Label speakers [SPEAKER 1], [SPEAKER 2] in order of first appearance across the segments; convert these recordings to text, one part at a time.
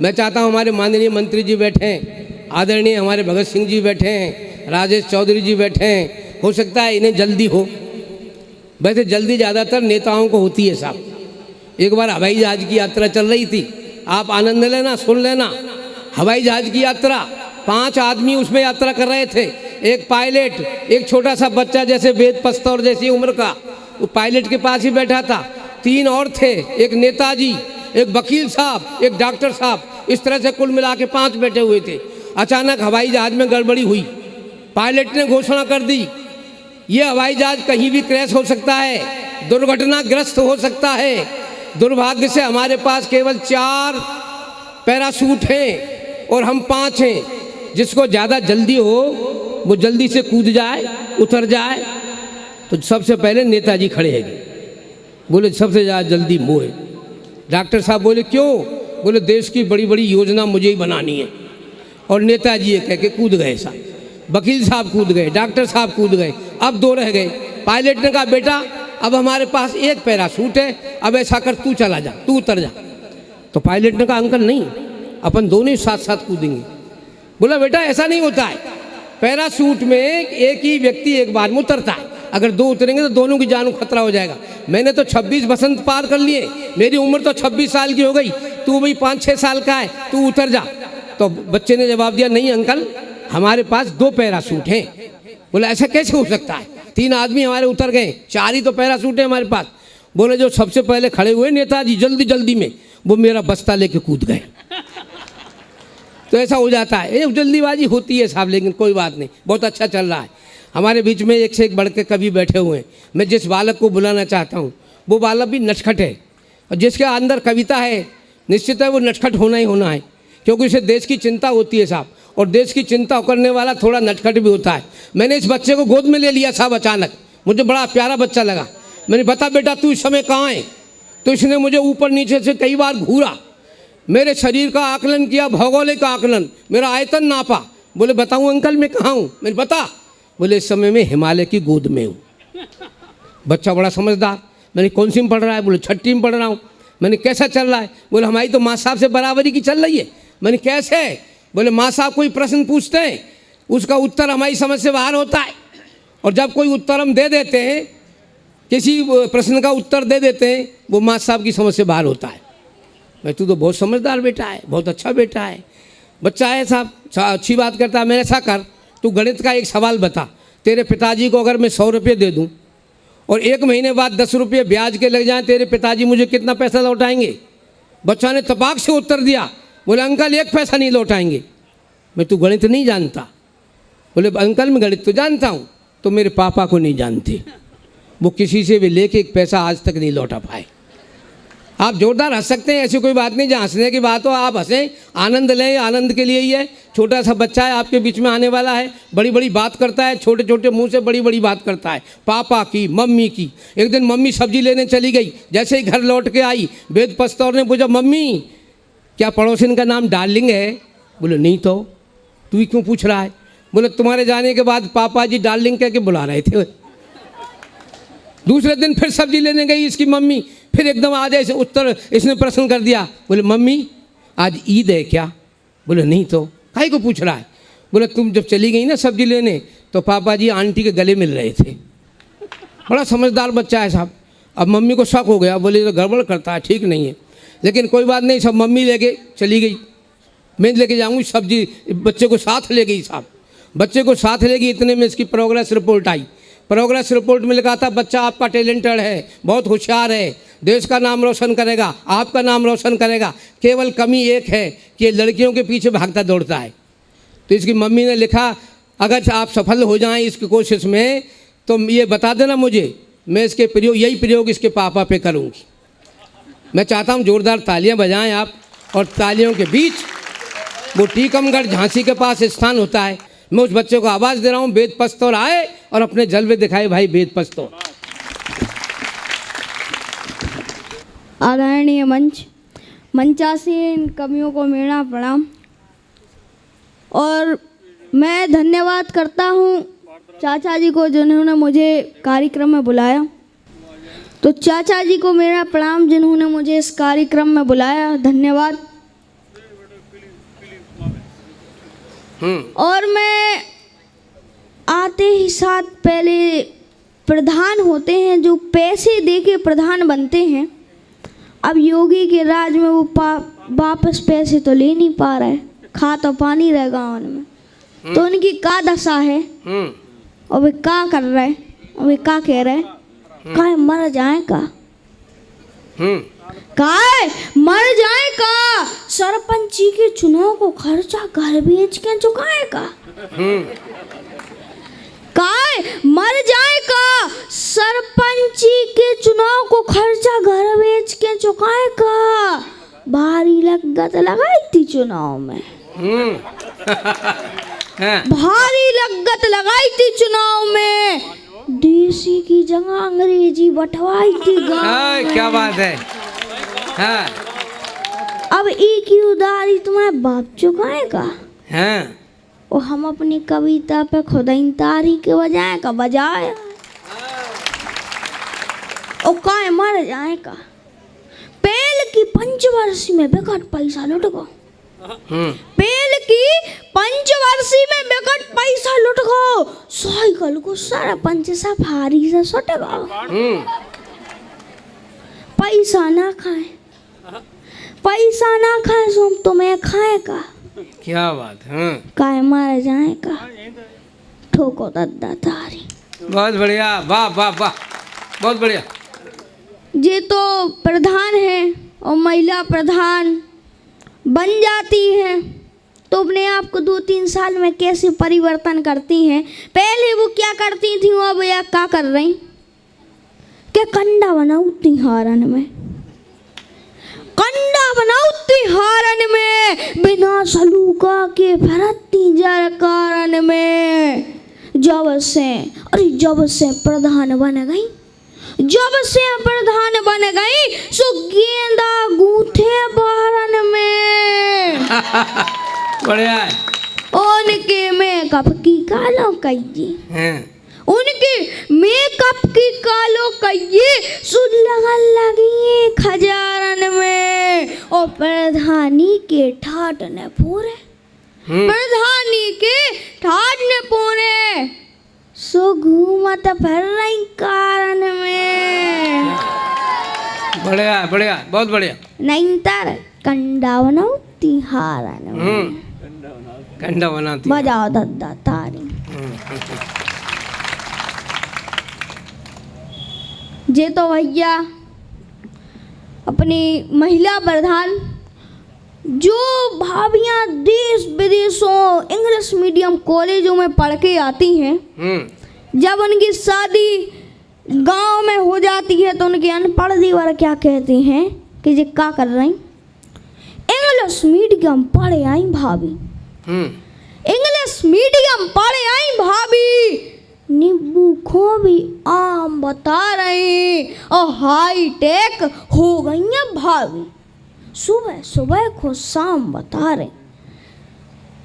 [SPEAKER 1] मैं चाहता हूँ हमारे माननीय मंत्री जी बैठे हैं, आदरणीय हमारे भगत सिंह जी बैठे हैं, राजेश चौधरी जी बैठे हैं, हो सकता है इन्हें जल्दी हो। वैसे जल्दी ज़्यादातर नेताओं को होती है साहब। एक बार हवाई जहाज़ की यात्रा चल रही थी, आप आनंद लेना, सुन लेना। हवाई जहाज़ की यात्रा, 5 आदमी उसमें यात्रा कर रहे थे, एक पायलट, एक छोटा सा बच्चा जैसे वेद पस्तौर जैसी उम्र का, वो पायलट के पास ही बैठा था, 3 और थे, एक नेताजी, एक वकील साहब, एक डॉक्टर साहब, इस तरह से कुल मिला के 5 बैठे हुए थे। अचानक हवाई जहाज़ में गड़बड़ी हुई। पायलट ने घोषणा कर दी, ये हवाई जहाज़ कहीं भी क्रैश हो सकता है, दुर्घटनाग्रस्त हो सकता है। दुर्भाग्य से हमारे पास केवल 4 पैराशूट हैं और हम 5 हैं। जिसको ज़्यादा जल्दी हो वो जल्दी से कूद जाए, उतर जाए। तो सबसे पहले नेताजी खड़े हैं, बोले सबसे ज़्यादा जल्दी वो है। डॉक्टर साहब बोले क्यों? बोले देश की बड़ी बड़ी योजना मुझे ही बनानी है। और नेताजी ये कह के कूद गए साहब। वकील साहब कूद गए, डॉक्टर साहब कूद गए, अब 2 रह गए। पायलट ने कहा बेटा अब हमारे पास 1 पैराशूट है, अब ऐसा कर तू चला जा, तू उतर जा। तो पायलट ने कहा अंकल नहीं, अपन दोनों ही साथ साथ कूदेंगे। बोला बेटा ऐसा नहीं होता है, पैराशूट में एक ही व्यक्ति एक बार में उतरता है, अगर 2 उतरेंगे तो दोनों की जान को खतरा हो जाएगा। मैंने तो 26 बसंत पार कर लिए, मेरी उम्र तो 26 साल की हो गई, तू भाई 5-6 साल का है, तू उतर जा। तो बच्चे ने जवाब दिया नहीं अंकल हमारे पास 2 पैराशूट हैं। बोला ऐसा कैसे हो सकता है, 3 आदमी हमारे उतर गए, 4 ही तो पैराशूट है हमारे पास। बोले जो सबसे पहले खड़े हुए नेताजी जल्दी जल्दी में, वो मेरा बस्ता लेके कूद गए। तो ऐसा हो जाता है, ये जल्दीबाजी होती है साहब, लेकिन कोई बात नहीं, बहुत अच्छा चल रहा है। हमारे बीच में एक से एक बढ़ के कवि बैठे हुए हैं। मैं जिस बालक को बुलाना चाहता हूँ वो बालक भी नटखट है, और जिसके अंदर कविता है निश्चित है वो नटखट होना ही होना है, क्योंकि उसे देश की चिंता होती है साहब, और देश की चिंता करने वाला थोड़ा नटखट भी होता है। मैंने इस बच्चे को गोद में ले लिया साहब अचानक, मुझे बड़ा प्यारा बच्चा लगा। मैंने बता बेटा तू इस समय कहाँ है? तो इसने मुझे ऊपर नीचे से कई बार घूरा, मेरे शरीर का आकलन किया, भौगोलिक आकलन, मेरा आयतन नापा। बोले बताऊँ अंकल मैं कहाँ हूँ? मैंने बता। बोले इस समय मैं हिमालय की गोद में हूँ। बच्चा बड़ा समझदार। मैंने कौन सी में पढ़ रहा है? बोले 6ठी में पढ़ रहा हूँ। मैंने कैसा चल रहा है? बोले हमारी तो माँ साहब से बराबरी की चल रही है। मैंने कैसे? बोले माँ साहब कोई प्रश्न पूछते हैं उसका उत्तर हमारी समझ से बाहर होता है, और जब कोई उत्तर हम दे देते हैं, किसी प्रश्न का उत्तर दे देते हैं, वो माँ साहब की समझ से बाहर होता है। मैं तू तो बहुत समझदार बेटा है, बहुत अच्छा बेटा है, बच्चा है साहब, अच्छी बात करता है। मैंने ऐसा कर तू गणित का एक सवाल बता, तेरे पिताजी को अगर मैं 100 रुपये दे दूँ और 1 महीने बाद 10 रुपये ब्याज के लग जाएँ, तेरे पिताजी मुझे कितना पैसा लौटाएंगे? बच्चा ने तपाक से उत्तर दिया, बोले अंकल 1 पैसा नहीं लौटाएंगे। मैं तू गणित नहीं जानता? बोले अंकल मैं गणित तो जानता हूँ, तो मेरे पापा को नहीं जानते, वो किसी से भी लेके 1 पैसा आज तक नहीं लौटा पाए। आप जोरदार हंस सकते हैं, ऐसी कोई बात नहीं, जहाँ हंसने की बात हो आप हंसें, आनंद लें, आनंद के लिए ही है। छोटा सा बच्चा है आपके बीच में आने वाला है, बड़ी बड़ी बात करता है, छोटे छोटे मुंह से बड़ी बड़ी बात करता है, पापा की, मम्मी की। एक दिन मम्मी सब्जी लेने चली गई, जैसे ही घर लौट के आई वेद पस्तौर ने पूछा मम्मी क्या पड़ोसिन का नाम डार्लिंग है? बोले नहीं तो, तू ही क्यों पूछ रहा है? बोले तुम्हारे जाने के बाद पापा जी डार्लिंग कह के बुला रहे थे। दूसरे दिन फिर सब्जी लेने गई इसकी मम्मी, फिर एकदम आज ऐसे उत्तर इसने प्रश्न कर दिया। बोले मम्मी आज ईद है क्या? बोले नहीं तो, काहे को पूछ रहा है? बोले तुम जब चली गई ना सब्जी लेने तो पापा जी आंटी के गले मिल रहे थे। बड़ा समझदार बच्चा है साहब। अब मम्मी को शक हो गया, बोले तो गड़बड़ करता है, ठीक नहीं है, लेकिन कोई बात नहीं, सब मम्मी लेके चली गई। मैं लेके जाऊँगी सब्जी, बच्चे को साथ ले गई साहब। बच्चे को साथ ले गई, इतने में इसकी प्रोग्रेस रिपोर्ट आई। प्रोग्रेस रिपोर्ट में लिखा था बच्चा आपका टैलेंटेड है, बहुत होशियार है, देश का नाम रोशन करेगा, आपका नाम रोशन करेगा, केवल कमी एक है कि ये लड़कियों के पीछे भागता दौड़ता है। तो इसकी मम्मी ने लिखा अगर आप सफल हो जाएं इसकी कोशिश में तो ये बता देना मुझे, मैं इसके प्रयोग यही प्रयोग इसके पापा पे करूँगी। मैं चाहता हूँ जोरदार तालियाँ बजाएं आप, और तालियों के बीच वो टीकमगढ़ झांसी के पास स्थान होता है। मैं उस बच्चे को आवाज़ दे रहा हूँ, वेद पस्तौर आए और अपने जलवे दिखाए भाई वेद पस्तौर।
[SPEAKER 2] आदरणीय मंचासीन कवियों को मेरा प्रणाम, और मैं धन्यवाद करता हूँ चाचा जी को जिन्होंने मुझे कार्यक्रम में बुलाया। तो चाचा जी को मेरा प्रणाम जिन्होंने मुझे इस कार्यक्रम में बुलाया, धन्यवाद। और मैं आते ही साथ पहले प्रधान होते हैं जो पैसे दे के प्रधान बनते हैं। अब योगी के राज में वो वापस पैसे तो ले नहीं पा रहे, खा तो पानी रह गाँव में, तो उनकी का दशा है। और वे का कर रहे, और वे का कह रहे, काय मर जाए का, काय मर जाए का, सरपंची के चुनाव को खर्चा घर बेच के चुकाए का, काय मर जाए का, सरपंची के चुनाव को खर्चा घर बेच के चुकाए का, भारी लागत लगाई थी चुनाव में, भारी लागत लगाई थी चुनाव में, देसी की जगह अंग्रेजी बंटवाई थी गाँव।
[SPEAKER 1] क्या बात है।
[SPEAKER 2] अब एक ही उधारी तुम्हारे बाप चुकाएगा। और हम अपनी कविता पे खुदाई तारी के बजाय का बजाय और काय मर जाए का, पेल की पंचवर्षी में बेकार पैसा लुट गो, पेल की पंचवर्षी में बेकार पैसा लुट गो, साइकिल को सारा पंच सफारी से सट गो, पैसा ना खाए, पैसा ना खाए सो तुम्हें खाए का।
[SPEAKER 1] क्या बात है।
[SPEAKER 2] काय मारे जाए का, ठोको दद्दा तारी।
[SPEAKER 1] बहुत बढ़िया, वाह वाह वाह, बहुत बढ़िया।
[SPEAKER 2] ये तो प्रधान है और महिला प्रधान बन जाती है तो अपने आप को 2-3 साल में कैसे परिवर्तन करती हैं। पहले वो क्या करती थी, वो अब या क्या कर रही, क्या कंडा बनाऊ तिहारन में, कंडा बनाऊ तिहारन में, बिना सलूका के फरती जरकारन में। जब से प्रधान बन गई, जब से प्रधान बन गई, सो गेंदा गूंथे बारन में।
[SPEAKER 1] बढ़िया है।
[SPEAKER 2] उनके मेकअप की कालो कहिए, उनके मेकअप की कालो कहिए, सुन लगी खजारन में। और प्रधानी के ठाट ने पूरे, प्रधानी के ठाट ने पूरे, सो घूमत फिर रही कारण में।
[SPEAKER 1] बढ़िया बढ़िया, बहुत बढ़िया।
[SPEAKER 2] नहीं तर कंडा बनाओ तिहारन में,
[SPEAKER 1] कंडा बनाती
[SPEAKER 2] बजाओ दद्दा तारी। जे तो भैया अपनी महिला प्रधान जो भाभियां देश विदेशों इंग्लिश मीडियम कॉलेजों में पढ़ के आती हैं, जब उनकी शादी गांव में हो जाती है तो उनके अनपढ़ दीवार क्या कहते हैं कि ये क्या कर रही, इंग्लिश मीडियम पढ़े आई भाभी, इंग्लिश मीडियम पढ़े आई भाभी, नींबू खो भी आम बता रही और हाई टेक हो गई है भाभी, सुबह सुबह को शाम बता रहे,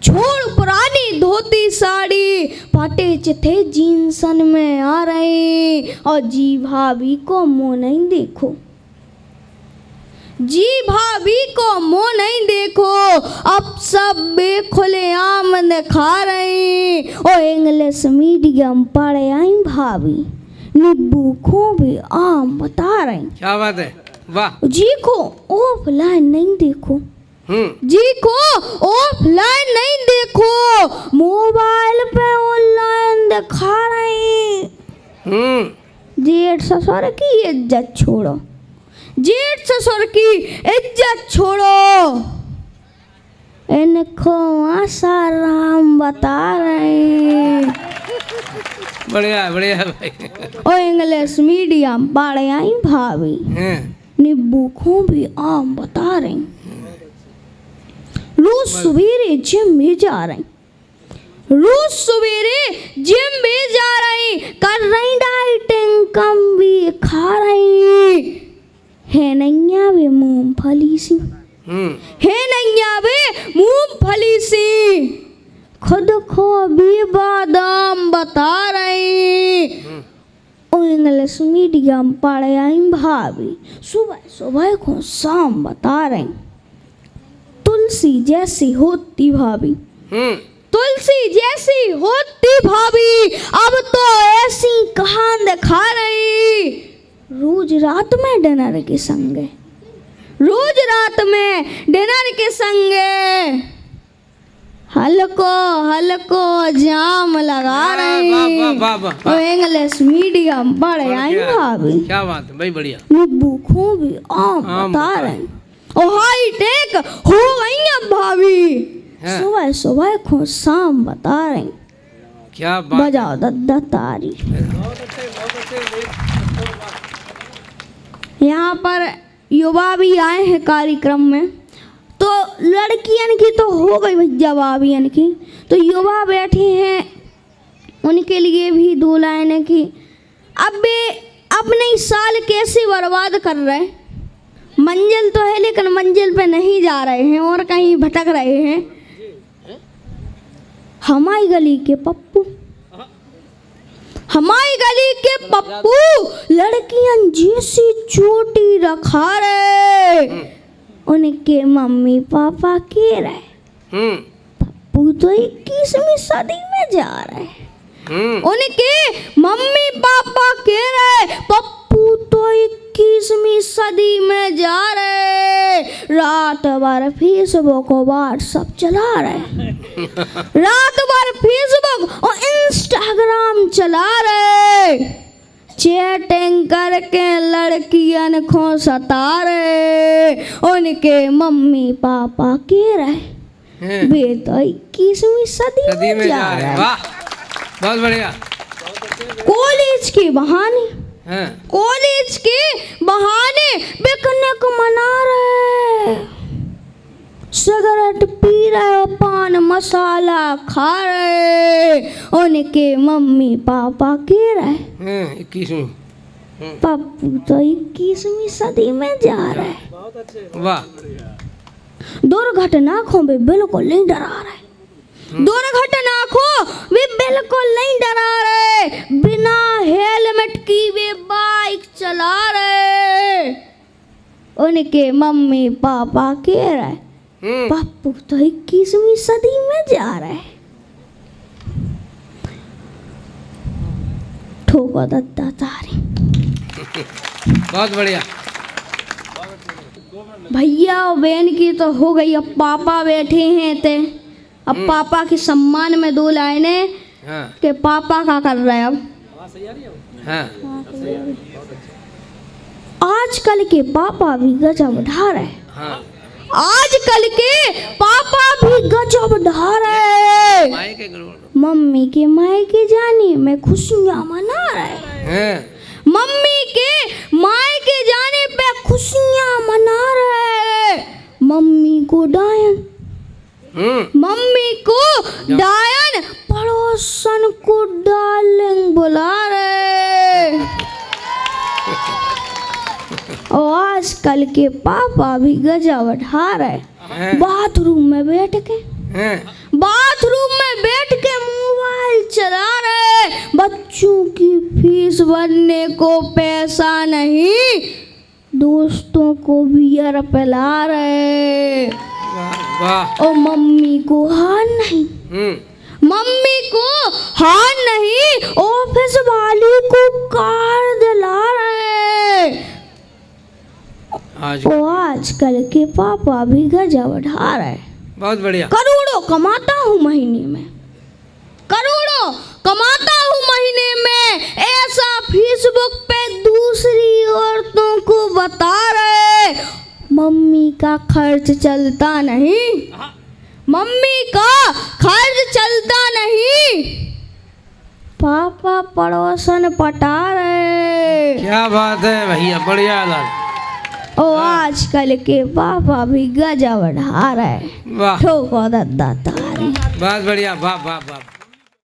[SPEAKER 2] छोड़ पुरानी धोती साड़ी, फटे चिथे जींसन में आ रही, और जी भाभी को मुँह नहीं देखो, जी भाभी को मुँह नहीं देखो, अब सब बेखुले आम दिखा रही, और इंग्लिश मीडियम पढ़े आई भाभी, नींबू को भी आम बता रही।
[SPEAKER 1] क्या बात है, वाह।
[SPEAKER 2] जी को ऑफलाइन नहीं देखो, जी को ऑफलाइन नहीं देखो, मोबाइल पे ऑनलाइन दिखा रही। जेठ ससुर की इज्जत छोड़ो, जेठ ससुर की इज्जत छोड़ो, इनको आसाराम बता रहे।
[SPEAKER 1] बढ़िया बढ़िया भाई।
[SPEAKER 2] और इंग्लिश मीडियम पढ़े आई भाभी, नींबू को भी आम बता रही, रोज सवेरे जिम में जा रही, रोज सवेरे जिम में जा रही, कर रही डाइटिंग, कम भी खा रही, है नैया वे मूंगफली सी, है नैया वे मूंगफली सी, खुद को भी बादाम बता रही। और इंग्लिश मीडियम पढ़े आई भाभी, सुबह सुबह को शाम बता रही, तुलसी जैसी होती भाभी, तुलसी तुलसी जैसी होती भाभी, अब तो ऐसी कहां दिखा रही। रोज रात में डिनर के संगे, रोज रात में डिनर के संगे हल्को हल्को जाम लगा रही।
[SPEAKER 1] वाह वाह
[SPEAKER 2] और इंग्लिश मीडियम पढ़ आई भाभी।
[SPEAKER 1] क्या बात है भाई, बढ़िया।
[SPEAKER 2] नींबू खूबी आम बता रही और हाई टेक हो गई अब भाभी।
[SPEAKER 1] हाँ।
[SPEAKER 2] सुबह सुबह को शाम बता रही।
[SPEAKER 1] क्या बात।
[SPEAKER 2] बजाओ दद्दा तारी। यहाँ पर युवा भी आए हैं कार्यक्रम में, तो लड़कियन की तो हो गई भैया भाभियन की, तो युवा बैठे हैं, उनके लिए भी दो लाइनें की। अब वे अपने साल कैसे बर्बाद कर रहे हैं। मंजिल तो है लेकिन मंजिल पे नहीं जा रहे हैं और कहीं भटक रहे हैं। हमारी गली के पप्पू, हमारी गली के पप्पू लड़कियां जैसी चोटी रखा रहे। उनके मम्मी पापा के रहे। पप्पू तो 21वीं सदी में जा रहे। उनके मम्मी पापा के रहे। पप्पू तो 21वीं सदी में जा रहे। रात भर फेसबुक और व्हाट्सएप चला रहे। रात भर फेसबुक और इंस्टाग्राम चला रहे। चैटिंग करके लड़कियन को सता रहे। उनके मम्मी पापा के रहे। वे तो 21वीं सदी में जा रहे।
[SPEAKER 1] वाह, बहुत बढ़िया।
[SPEAKER 2] कॉलेज के बहाने, कॉलेज के बहाने पिकनिक मना रहे। सिगरेट पी रहे, पान मसाला खा रहे। उनके मम्मी पापा के रहे।
[SPEAKER 1] 21वीं।
[SPEAKER 2] पप्पू तो 21वीं सदी में जा रहे।
[SPEAKER 1] वाह।
[SPEAKER 2] दुर्घटना को भी बिल्कुल नहीं डरा रहे। दुर्घटना को वे बिल्कुल नहीं डरा रहे। बिना हेलमेट की वे बाइक चला रहे। उनके मम्मी पापा के रहे। पप्पू तो 21वीं सदी में जा रहे। ठोको दद्दा तारी।
[SPEAKER 1] बहुत बढ़िया।
[SPEAKER 2] भैया और बहन की तो हो गई। अब पापा बैठे हैं ते, अब पापा के सम्मान में दो लाइनें। के पापा क्या कर रहे हैं अब। आजकल के पापा भी गजब ढा रहे। आजकल के पापा भी गजब ढा रहे। मम्मी के मायके जाने में खुशियाँ मना रहे। मम्मी के मायके जाने पे खुशियाँ मना रहे। मम्मी को डायन, मम्मी को डायन, पड़ोसन को डार्लिंग बुला रहे। और आजकल के पापा भी गजब ढा रहे। बाथरूम में बैठ के, बाथरूम में बैठ के मोबाइल चला रहे। बच्चों की फीस भरने को पैसा नहीं, दोस्तों को बियर पिला रहे। और मम्मी को हार नहीं, मम्मी को हार नहीं, ऑफिस वाली को कार दिला रहे। आजकल के पापा भी गजब ढा रहे।
[SPEAKER 1] बहुत बढ़िया।
[SPEAKER 2] करोड़ों कमाता हूँ महीने में, करोड़ों कमाता हूँ महीने में, ऐसा फेसबुक पे दूसरी औरतों को बता रहे। मम्मी का खर्च चलता नहीं, मम्मी का खर्च चलता नहीं, पापा पड़ोसन पटा रहे।
[SPEAKER 1] क्या बात है भैया, बढ़िया लाल।
[SPEAKER 2] और आजकल के पापा भी गजब ढा रहे।
[SPEAKER 1] वाह,
[SPEAKER 2] ठोको दद्दा तारी।
[SPEAKER 1] बहुत बढ़िया। वाह वाह वाह।